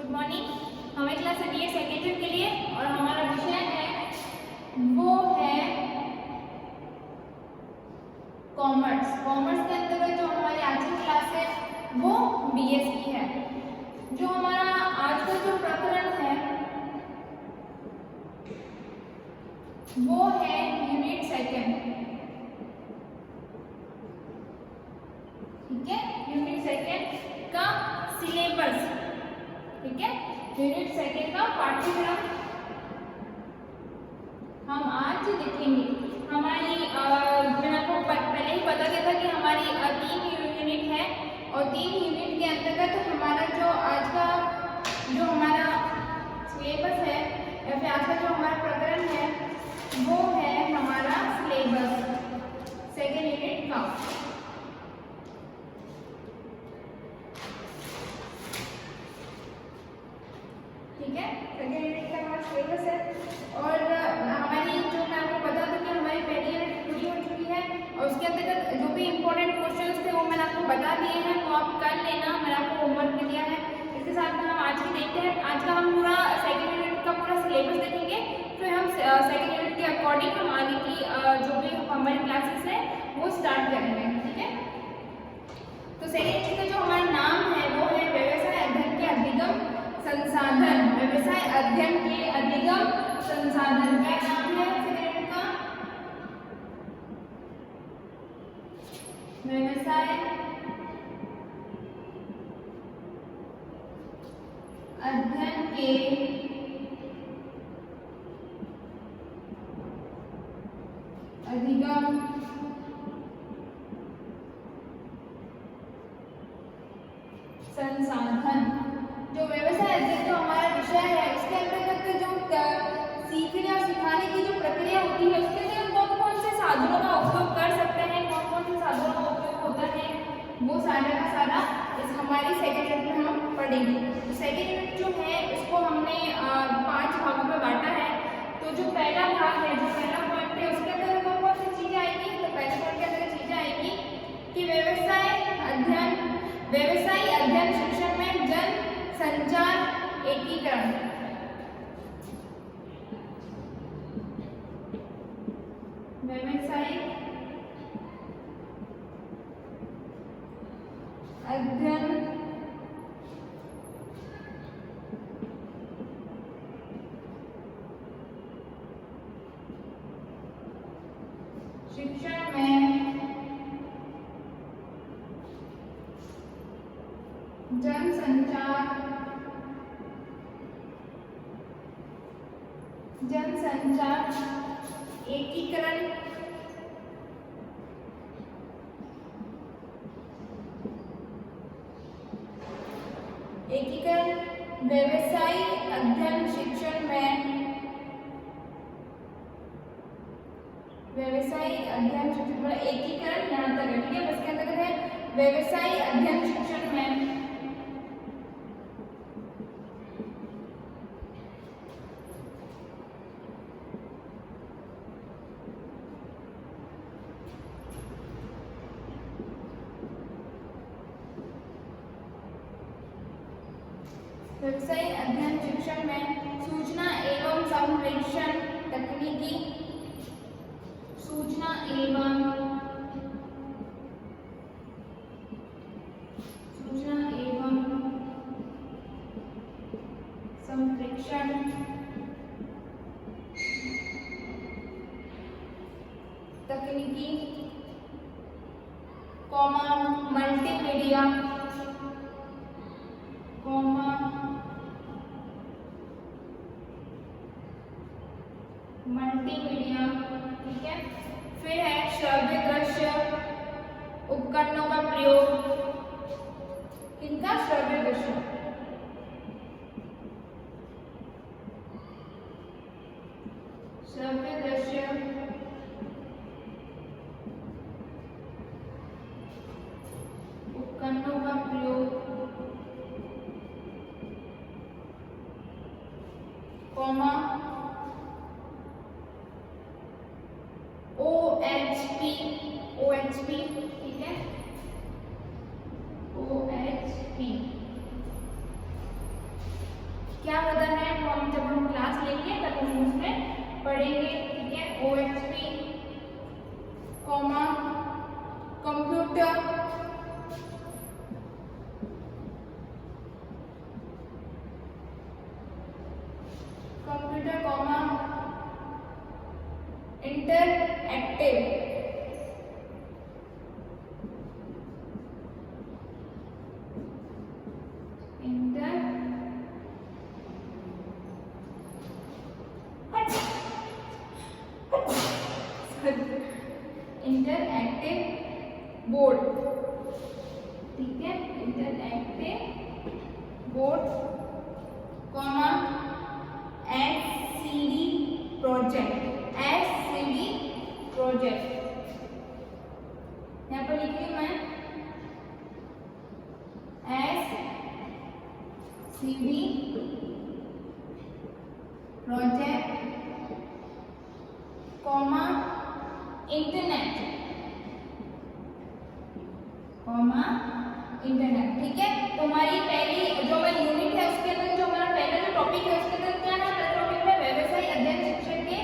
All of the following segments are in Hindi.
Good morning. हमारी क्लास है बीए सेकेंड ईयर के लिए और हमारा विषय है वो है कॉमर्स। कॉमर्स के अंतर्गत जो हमारी आज की क्लास है वो बीएस की है। जो हमारा आज का जो प्रकरण है वो है यूनिट सेकेंड। ठीक है, यूनिट सेकेंड का सिलेबस। ठीक है, यूनिट सेकेंड का पाठ्यक्रम हम आज देखेंगे। हमारी मैंने आपको पहले ही बता दिया था कि हमारी 3 यूनिट है और 3 यूनिट के अंतर्गत हमारा जो आज का जो हमारा सिलेबस है या फिर आज का जो हमारा प्रकरण है वो है हमारा सिलेबस सेकेंड यूनिट का। ठीक है, सेकेंड यूनिट का हमारा सिलेबस है और हमारी जो मैं आपको बता दूं कि हमारी पहली यूनिट पूरी हो चुकी है और उसके अंतर्गत जो भी इंपॉर्टेंट क्वेश्चंस थे वो मैंने आपको बता दिए हैं, वो आप कर लेना। मैंने आपको होमवर्क भी दिया है। इसके साथ में हम आज की देखते हैं। आज का हम पूरा सेकेंड यूनिट का पूरा सिलेबस देखेंगे, फिर हम सेकेंड यूनिट के अकॉर्डिंग हम आगे की जो भी हमारी क्लासेस है वो स्टार्ट करेंगे। ठीक है, तो सेकेंड यूनिट का जो हमारा नाम है वो है व्यवसाय अध्ययन के अधिगम संसाधन। व्यवसाय अध्ययन के अधिगम संसाधन क्या नाम है सेकेंड का? व्यवसाय अध्ययन के अधिगम संसाधन। जो व्यवसाय अध्ययन जो हमारा विषय है उसके अंतर्गत जो सीखने और सिखाने की जो प्रक्रिया होती है उसके लिए हम कौन कौन से साधनों का उपयोग कर सकते हैं, कौन कौन से साधनों का उपयोग होता है, वो सारा का सारा इस हमारी सेकेंड यूनिट में हम पढ़ेंगे। तो सेकेंड यूनिट जो है इसको हमने 5 भागों में बांटा है। तो जो पहला भाग है, जो पहला पॉइंट है उसके अंदर कौन कौन सी चीजें आएगी? तो पहले पॉइंट के अंदर चीजें आएगी कि व्यवसाय अध्ययन शिक्षण में जन संचार एकीकरण। व्यवसायिक अध्ययन शिक्षण में जनसंचार एकीकरण। व्यवसायिक अध्ययन शिक्षण में व्यवसायिक अध्ययन शिक्षण में एकीकरण यहाँ तक है। ठीक है, बस के अंतर्गत है व्यवसायिक अध्ययन शिक्षण में व्यवसायिक अध्ययन शिक्षण में सूचना एवं संप्रेषण तकनीकी, सूचना एवं संप्रेषण तकनीकी, मल्टीमीडिया, ठीक है। फिर है श्रव्य दृश्य उपकरणों का प्रयोग। किनका? श्रव्य दृश्य। श्रव्य दृश्य उपकरणों का प्रयोग, OHP, ठीक है, OHP क्या होता है वो हम जब हम क्लास लेंगे तब हम उसमें पढ़ेंगे, ठीक है। OHP comma computer comma interactive interactive board, ठीक है। Interactive board comma SCD project, SCD project यहाँ पर लिखी हूँ मैं SCD project comma internet comma internet, ठीक है। तो हमारी पहली जो हमारी यूनिट है उसके अंदर जो हमारा पहला जो टॉपिक है उसके अंदर क्या है, पहला टॉपिक है व्यवसाय अध्ययन शिक्षण के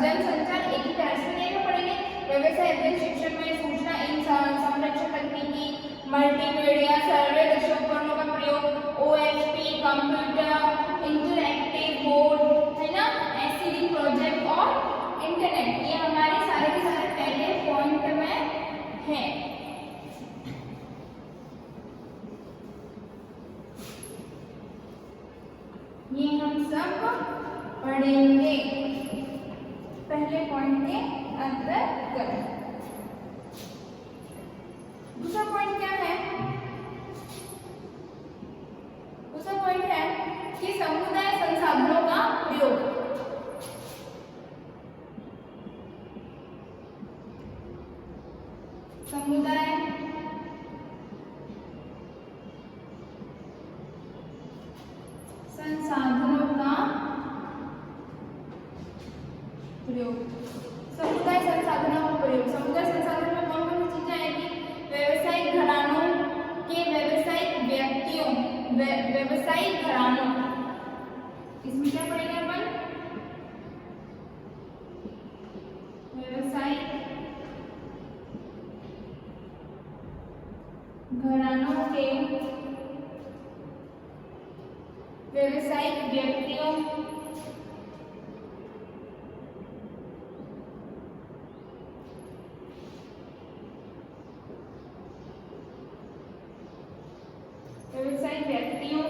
जनसंचार एकीकरण में पढ़ेंगे। व्यवसाय अध्ययन शिक्षण में सूचना इन संरक्षण तकनीकी, मल्टीमीडिया, सर्वे दृश्य उपकरणों का प्रयोग, OHP कंप्यूटर, इंटरएक्टिव बोर्ड, है ना, SCD प्रोजेक्ट और इंटरनेट, ये हमारे सारे के सारे पहले पॉइंट में है। ये हम सब पढ़ेंगे पहले पॉइंट के अंतर्गत। दूसरा पॉइंट क्या है, दूसरा पॉइंट है कि समुदाय संसाधनों का प्रयोग। समुदाय संसाधनों का प्रयोग। समुदाय संसाधनों का प्रयोग, समुदाय संसाधन में कौन कौन सी चीजें आएगी, व्यवसायिक घरानों के व्यवसायिक व्यक्तियों, व्यवसायिक घरानों, इसमें क्या पढ़ेंगे अपन, व्यवसायिक घरानों के व्यवसायिक व्यक्तियों, व्यवसायिक व्यक्तियों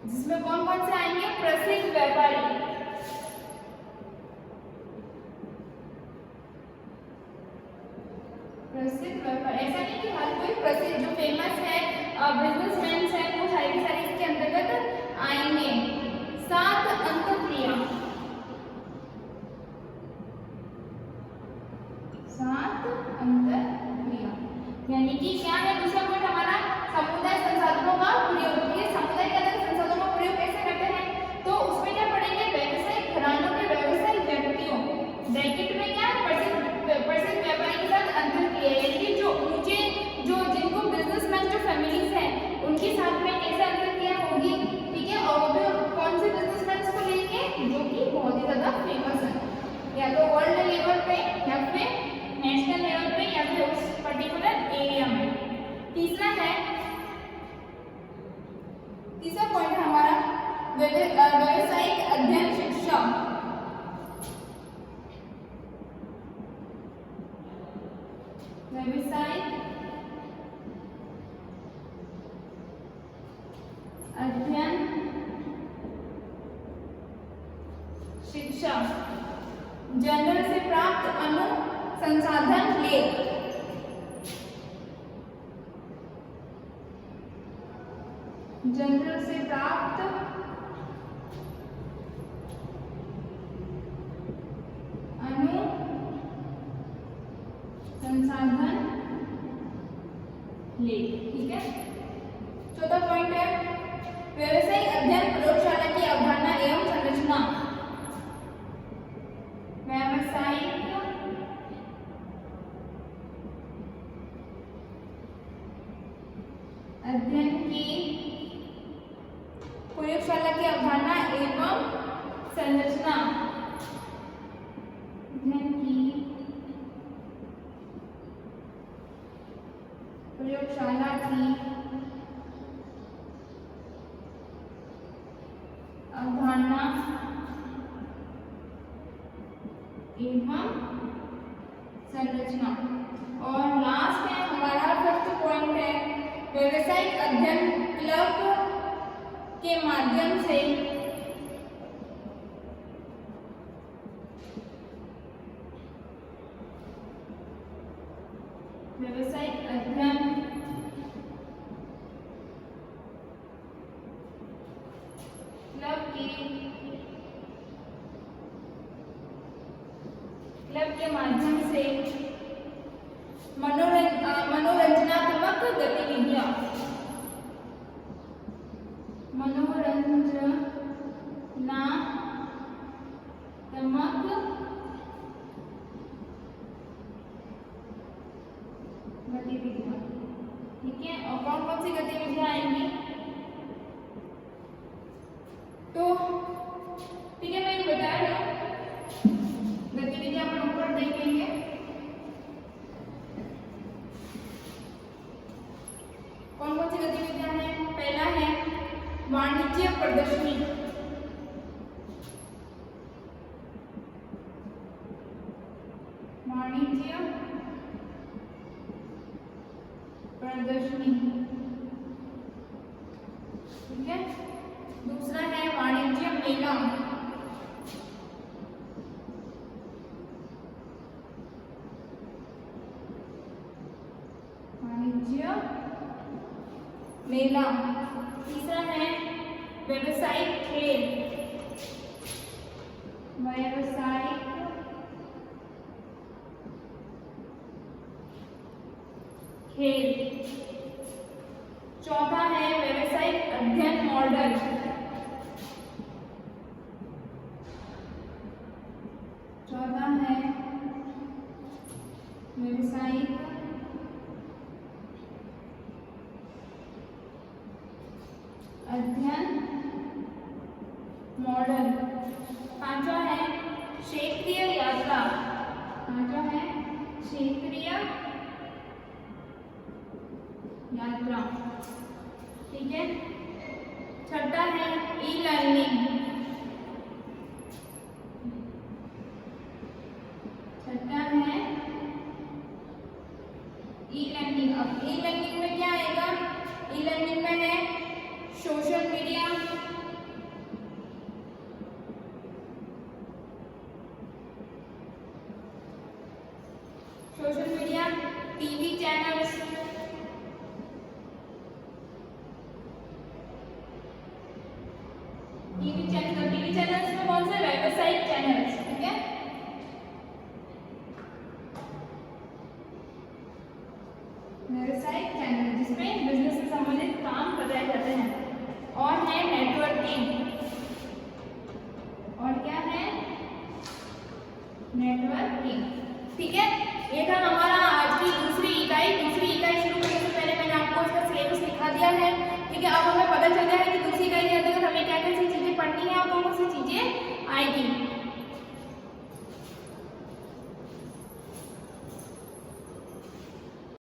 जिसमें कौन कौन से आएंगे, प्रसिद्ध व्यापारी, प्रसिद्ध व्यापारी, ऐसा नहीं कि हर कोई प्रसिद्ध जो फेमस है बिजनेसमैन है वो सारे के सारे इसके अंतर्गत आएंगे। 7 अंतःक्रिया, 7 अंतःक्रिया यानी कि क्या है, दूसरा पॉइंट हमारा समुदाय संसाधनों का प्रयोग। ये समुदाय के अंदर संसाधनों का प्रयोग कैसे करते हैं, तो उसमें क्या पढ़ेंगे, व्यवसायिक घरानों के व्यवसायिक व्यक्तियों, ब्रैकेट में क्या, प्रसिद्ध व्यापारी के साथ अंतःक्रिया, यानी कि जो ऊंचे जो जिनको बिजनेसमैन जो फैमिलीज हैं उनके साथ में कैसे अंतःक्रिया होगी, ठीक है। और वो भी कौन से बिजनेसमैन को लेंगे, जो कि बहुत ही ज्यादा फेमस है, या तो वर्ल्ड लेवल पे या फिर नेशनल लेवल पे या फिर उस पर्टिकुलर एरिया में। तीसरा है, तीसरा पॉइंट हमारा व्यवसायिक अध्ययन शिक्षा, व्यवसायिक अध्ययन शिक्षा, जनरल से प्राप्त अनुसंधान लेख, जनरल से प्राप्त अनुसंधान लेख, ठीक है। चौथा पॉइंट है व्यवसायिक अध्ययन प्रयोगशाला की अवधारणा एवं संरचना, व्यवसायिक अध्ययन की प्रयोगशाला की अवधारणा एवं संरचना, अध्ययन की प्रयोगशाला की अवधारणा एवं संरचना। और लास्ट है हमारा 5th पॉइंट है व्यवसायिक अध्ययन क्लब के माध्यम से व्यवसायिक अध्ययन क्लब के माध्यम से मनोरंजनात्मक गतिविधियां, ठीक है। और कौन कौन सी गतिविधियां आएंगी? तो ठीक है, मैं बता रही हूँ गतिविधियां अपन ऊपर देखेंगे। कौन कौन सी गतिविधियां हैं? पहला है वाणिज्य प्रदर्शनी, वाणिज्य प्रदर्शनी, ठीक है। दूसरा है वाणिज्य मेला, वाणिज्य मेला। तीसरा है व्यवसायिक खेल, व्यवसायिक खेल। चौथा है व्यवसायिक अध्ययन मॉडल, चौथा है व्यवसायिक अध्ययन मॉडल। पांचवा है क्षेत्रीय यात्रा, पांचवा है क्षेत्रीय यात्रा, ठीक है। छठा है ई लर्निंग, छठा है ई लर्निंग। अब ई लर्निंग में क्या आएगा? ई लर्निंग में है social media, social media, TV channels, TV channels में कौन से? व्यावसायिक चैनल्स, ठीक है। व्यावसायिक चैनल जिसमें बिजनेस से संबंधित काम बताए जाते हैं। और है नेटवर्किंग, और क्या है? नेटवर्किंग, ठीक है। ये था हमारा आज की दूसरी इकाई। दूसरी इकाई शुरू करने से पहले मैंने आपको इसका सिलेबस लिखा दिया है, ठीक है। अब हमें पता चल गया है कि दूसरी इकाई के अंदर हमें क्या क्या चीजें पढ़नी है और कौन कौन सी चीजें आएगी।